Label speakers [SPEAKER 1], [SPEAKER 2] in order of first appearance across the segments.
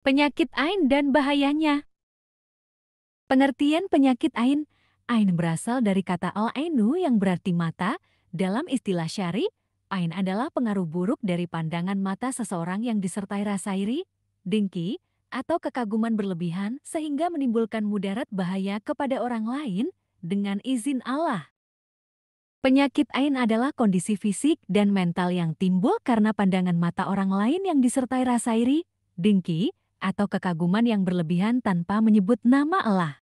[SPEAKER 1] Penyakit ain dan bahayanya. Pengertian penyakit ain. Ain berasal dari kata al-ainu yang berarti mata. Dalam istilah syari, ain adalah pengaruh buruk dari pandangan mata seseorang yang disertai rasa iri, dengki, atau kekaguman berlebihan sehingga menimbulkan mudarat bahaya kepada orang lain dengan izin Allah. Penyakit ain adalah kondisi fisik dan mental yang timbul karena pandangan mata orang lain yang disertai rasa iri, dengki, atau kekaguman yang berlebihan tanpa menyebut nama Allah.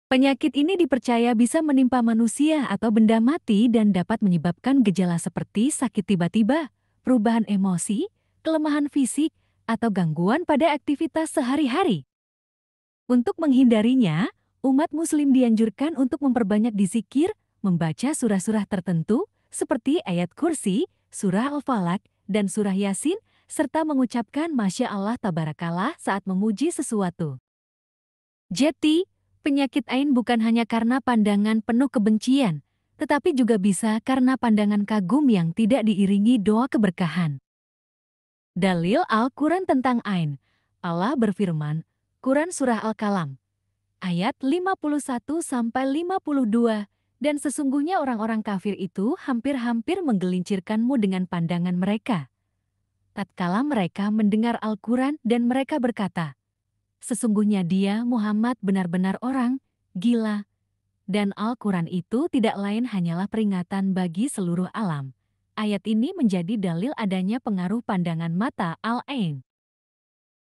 [SPEAKER 1] Penyakit ini dipercaya bisa menimpa manusia atau benda mati dan dapat menyebabkan gejala seperti sakit tiba-tiba, perubahan emosi, kelemahan fisik, atau gangguan pada aktivitas sehari-hari. Untuk menghindarinya, umat muslim dianjurkan untuk memperbanyak dzikir, membaca surah-surah tertentu seperti ayat kursi, surah Al-Falaq, dan surah Yasin, serta mengucapkan Masya Allah Tabarakallah saat memuji sesuatu. Jadi, penyakit ain bukan hanya karena pandangan penuh kebencian, tetapi juga bisa karena pandangan kagum yang tidak diiringi doa keberkahan. Dalil Al-Quran tentang ain. Allah berfirman, Quran Surah Al-Kalam, ayat 51-52, dan sesungguhnya orang-orang kafir itu hampir-hampir menggelincirkanmu dengan pandangan mereka. Tatkala mereka mendengar Al-Quran dan mereka berkata, sesungguhnya dia Muhammad benar-benar orang gila. Dan Al-Quran itu tidak lain hanyalah peringatan bagi seluruh alam. Ayat ini menjadi dalil adanya pengaruh pandangan mata al-ain.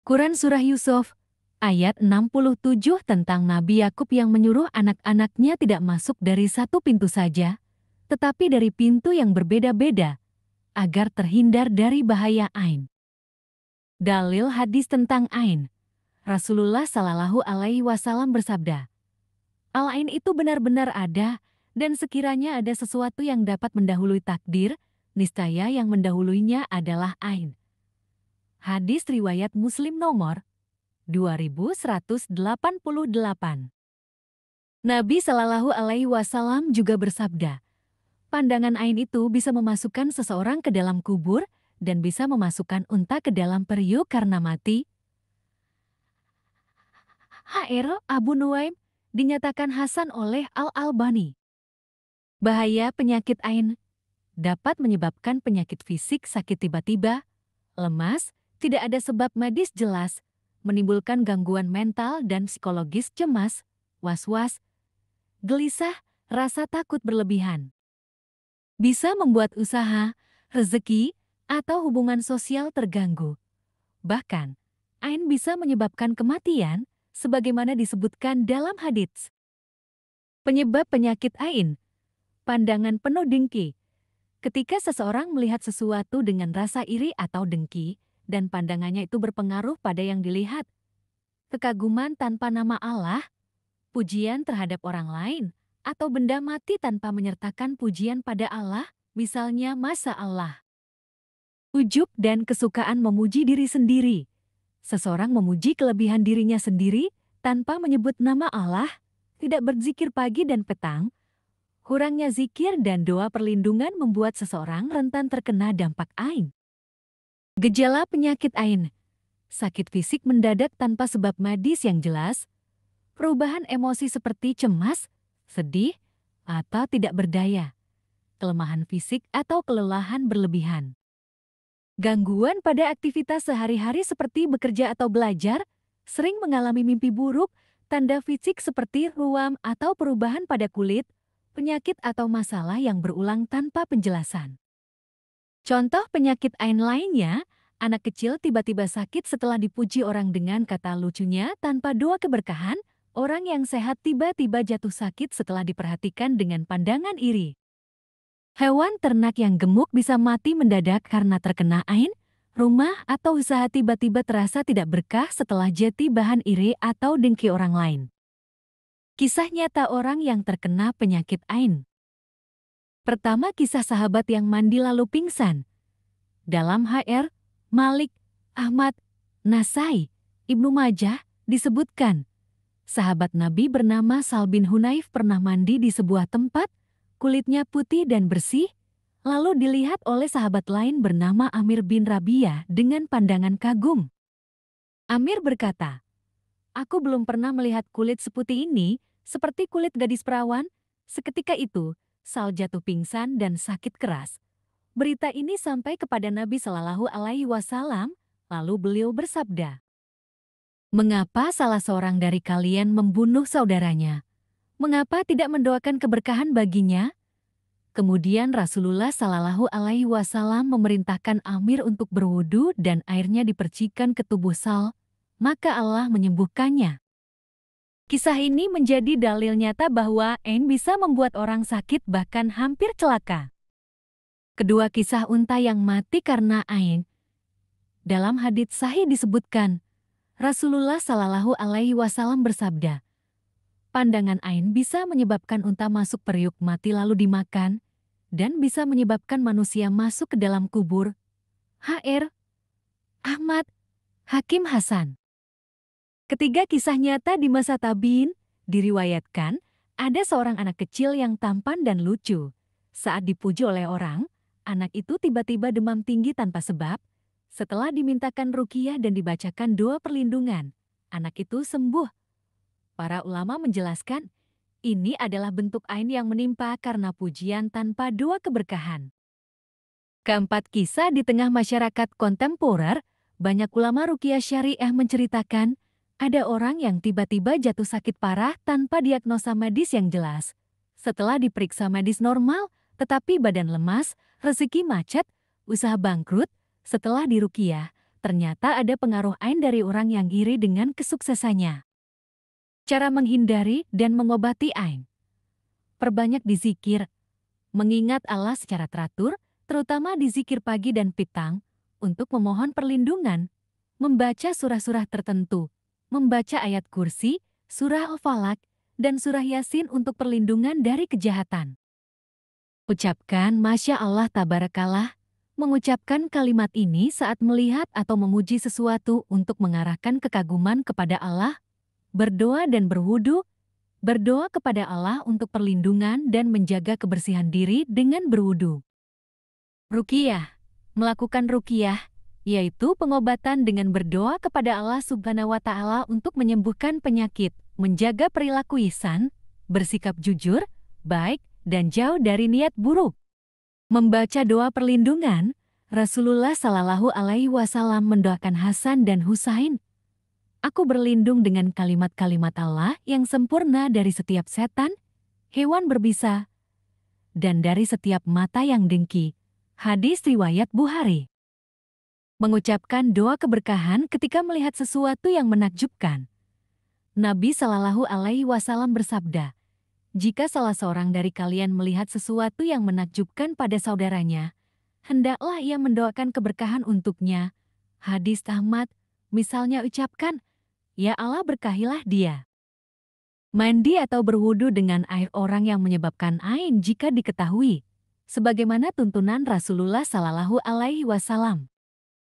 [SPEAKER 1] Quran Surah Yusuf, ayat 67 tentang Nabi Yakub yang menyuruh anak-anaknya tidak masuk dari satu pintu saja, tetapi dari pintu yang berbeda-beda, agar terhindar dari bahaya ain. Dalil hadis tentang ain. Rasulullah Shallallahu Alaihi Wasallam bersabda, al-ain itu benar-benar ada, dan sekiranya ada sesuatu yang dapat mendahului takdir, niscaya yang mendahuluinya adalah ain. Hadis riwayat Muslim nomor 2188. Nabi Shallallahu Alaihi Wasallam juga bersabda, pandangan ain itu bisa memasukkan seseorang ke dalam kubur dan bisa memasukkan unta ke dalam periuk karena mati. H.R. Abu Nuaim dinyatakan hasan oleh Al-Albani. Bahaya penyakit ain dapat menyebabkan penyakit fisik sakit tiba-tiba, lemas, tidak ada sebab medis jelas, menimbulkan gangguan mental dan psikologis cemas, was-was, gelisah, rasa takut berlebihan. Bisa membuat usaha, rezeki, atau hubungan sosial terganggu. Bahkan, ain bisa menyebabkan kematian, sebagaimana disebutkan dalam hadits. Penyebab penyakit ain, pandangan penuh dengki. Ketika seseorang melihat sesuatu dengan rasa iri atau dengki, dan pandangannya itu berpengaruh pada yang dilihat, kekaguman tanpa nama Allah, pujian terhadap orang lain, atau benda mati tanpa menyertakan pujian pada Allah, misalnya Masya Allah. Ujub dan kesukaan memuji diri sendiri. Seseorang memuji kelebihan dirinya sendiri tanpa menyebut nama Allah, tidak berzikir pagi dan petang. Kurangnya zikir dan doa perlindungan membuat seseorang rentan terkena dampak ain. Gejala penyakit ain. Sakit fisik mendadak tanpa sebab medis yang jelas. Perubahan emosi seperti cemas, sedih, atau tidak berdaya. Kelemahan fisik atau kelelahan berlebihan. Gangguan pada aktivitas sehari-hari seperti bekerja atau belajar, sering mengalami mimpi buruk, tanda fisik seperti ruam atau perubahan pada kulit, penyakit atau masalah yang berulang tanpa penjelasan. Contoh penyakit ain lainnya, anak kecil tiba-tiba sakit setelah dipuji orang dengan kata lucunya tanpa doa keberkahan, orang yang sehat tiba-tiba jatuh sakit setelah diperhatikan dengan pandangan iri. Hewan ternak yang gemuk bisa mati mendadak karena terkena ain, rumah atau usaha tiba-tiba terasa tidak berkah setelah jati bahan iri atau dengki orang lain. Kisah nyata orang yang terkena penyakit ain. Pertama, kisah sahabat yang mandi lalu pingsan. Dalam H.R. Malik, Ahmad, Nasai, Ibnu Majah disebutkan, sahabat Nabi bernama Sal bin Hunayf pernah mandi di sebuah tempat, kulitnya putih dan bersih, lalu dilihat oleh sahabat lain bernama Amir bin Rabi'ah dengan pandangan kagum. Amir berkata, "Aku belum pernah melihat kulit seputih ini, seperti kulit gadis perawan." Seketika itu, Sal jatuh pingsan dan sakit keras. Berita ini sampai kepada Nabi Shallallahu Alaihi Wasallam, lalu beliau bersabda, "Mengapa salah seorang dari kalian membunuh saudaranya? Mengapa tidak mendoakan keberkahan baginya?" Kemudian Rasulullah Shallallahu Alaihi Wasallam memerintahkan Amir untuk berwudu dan airnya dipercikan ke tubuh Sal, maka Allah menyembuhkannya. Kisah ini menjadi dalil nyata bahwa ain bisa membuat orang sakit bahkan hampir celaka. Kedua kisah unta yang mati karena ain. Dalam hadits sahih disebutkan, Rasulullah Shallallahu Alaihi Wasallam bersabda, "Pandangan ain bisa menyebabkan unta masuk periuk mati lalu dimakan, dan bisa menyebabkan manusia masuk ke dalam kubur." H.R. Ahmad, Hakim Hasan. Ketiga kisah nyata di masa tabiin, diriwayatkan, ada seorang anak kecil yang tampan dan lucu. Saat dipuji oleh orang, anak itu tiba-tiba demam tinggi tanpa sebab. Setelah dimintakan ruqyah dan dibacakan doa perlindungan, anak itu sembuh. Para ulama menjelaskan, ini adalah bentuk ain yang menimpa karena pujian tanpa doa keberkahan. Keempat kisah di tengah masyarakat kontemporer, banyak ulama ruqyah syariah menceritakan, ada orang yang tiba-tiba jatuh sakit parah tanpa diagnosa medis yang jelas. Setelah diperiksa medis normal, tetapi badan lemas, rezeki macet, usaha bangkrut, setelah diruqyah, ternyata ada pengaruh ain dari orang yang iri dengan kesuksesannya. Cara menghindari dan mengobati ain. Perbanyak dizikir, mengingat Allah secara teratur, terutama di zikir pagi dan petang, untuk memohon perlindungan, membaca surah-surah tertentu, membaca ayat kursi, surah Al-Falaq, dan surah Yasin untuk perlindungan dari kejahatan. Ucapkan Masya Allah Tabarakallah, mengucapkan kalimat ini saat melihat atau memuji sesuatu untuk mengarahkan kekaguman kepada Allah, berdoa dan berwudu, berdoa kepada Allah untuk perlindungan dan menjaga kebersihan diri dengan berwudu. Ruqyah, melakukan ruqyah, yaitu pengobatan dengan berdoa kepada Allah Subhanahu wa Ta'ala untuk menyembuhkan penyakit, menjaga perilaku ihsan, bersikap jujur, baik, dan jauh dari niat buruk. Membaca doa perlindungan, Rasulullah Shallallahu Alaihi Wasallam mendoakan Hasan dan Husain, "Aku berlindung dengan kalimat-kalimat Allah yang sempurna dari setiap setan, hewan berbisa, dan dari setiap mata yang dengki." Hadis riwayat Bukhari. Mengucapkan doa keberkahan ketika melihat sesuatu yang menakjubkan. Nabi Shallallahu Alaihi Wasallam bersabda, "Jika salah seorang dari kalian melihat sesuatu yang menakjubkan pada saudaranya, hendaklah ia mendoakan keberkahan untuknya." Hadis Ahmad, misalnya ucapkan, "Ya Allah berkahilah dia." Mandi atau berwudu dengan air orang yang menyebabkan ain jika diketahui, sebagaimana tuntunan Rasulullah Shallallahu Alaihi Wasallam.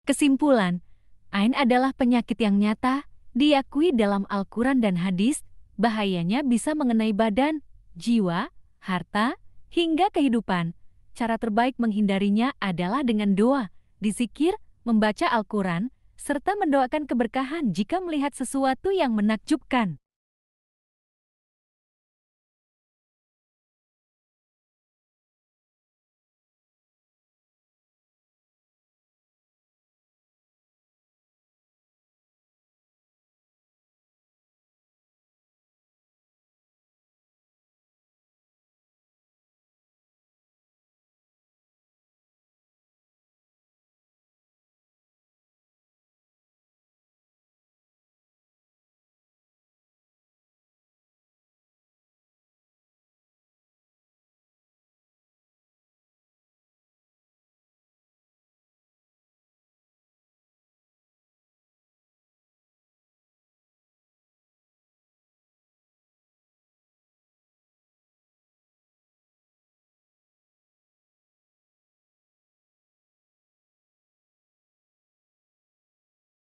[SPEAKER 1] Kesimpulan, ain adalah penyakit yang nyata, diakui dalam Al-Quran dan hadis, bahayanya bisa mengenai badan, jiwa, harta, hingga kehidupan. Cara terbaik menghindarinya adalah dengan doa, dizikir, membaca Al-Quran, serta mendoakan keberkahan jika melihat sesuatu yang menakjubkan.